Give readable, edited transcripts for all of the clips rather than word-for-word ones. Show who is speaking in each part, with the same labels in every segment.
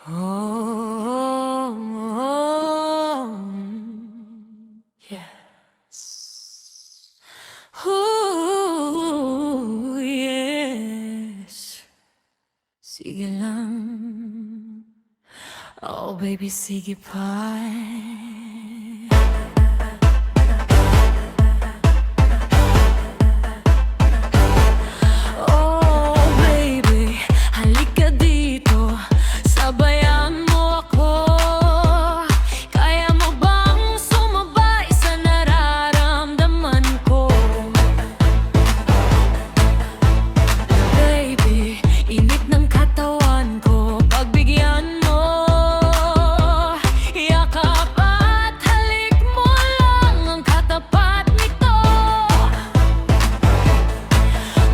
Speaker 1: Oh, yes. Oh, yes. Sige lang. Oh, baby, sige pa. Oh, baby, halika dito. Sabayan mo ako. Kaya mo bang sumabay sa nararamdaman ko? Baby, init ng katawan ko. Pagbigyan mo, yakap at halik mo lang ang katapat nito.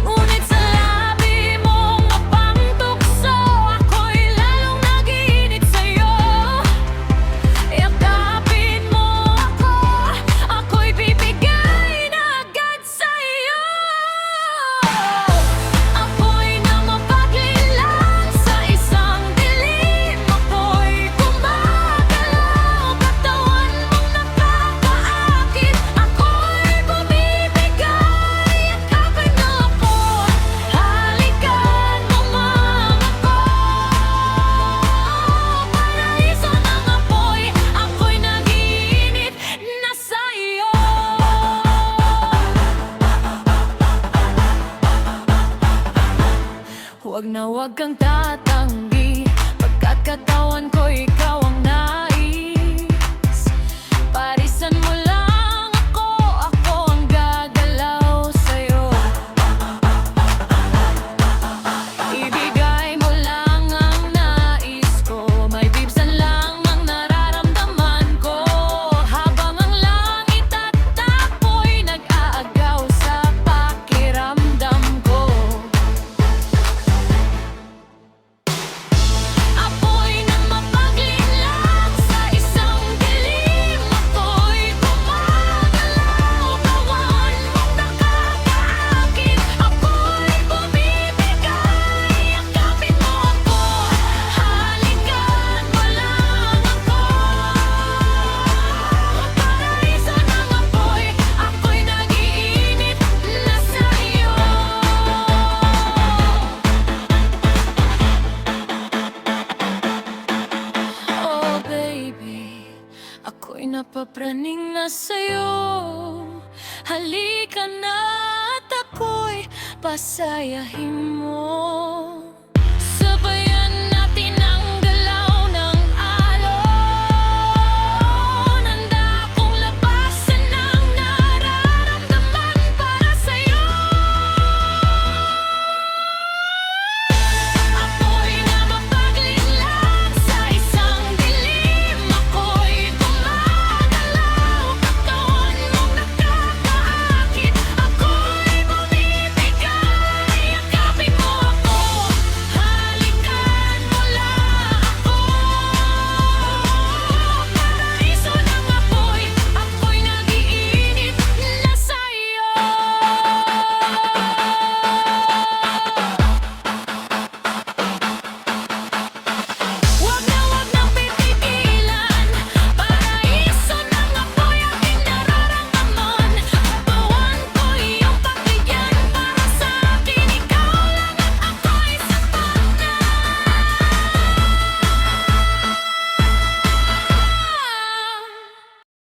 Speaker 1: Ngunit sa labi mong mapangtukso, ako'y lalong nag-iinit sa'yo. Yakapin mo ako, ako'y bibigay na agad sa'yo. Ako'y na mapaglilang sa isang dilim. Ako'y gumagalaw, katawan mong nakakaakit. Ako'y bumibigay, yakapin mo ako, halikan mo mang ako. Paraiso ng apoy, ako'y nag-iinit na sa'yo. Huwag na huwag kang tatanggi, pagkat katawan ko ikaw ang nais. Parisan mo lang ako, ako ang gagalaw sa'yo. Ibigay mo lang ang nais ko, may bibsan lang ang nararamdaman ko. Habang ang langit at apoy nag-aagaw sa pakiramdam ko. Ako'y nang mapaglinlang sa isang dilim. Ako'y gumagalaw, kawan mong nakakaakit. Ako'y bumibigay, yakapin mo ako, halikan mo lang ako. Paraiso ng apoy, ako'y nag-iinit na sa'yo. Oh, baby, ako'y napapraning na sa'yo. Halika na at ako'y pasayahin mo.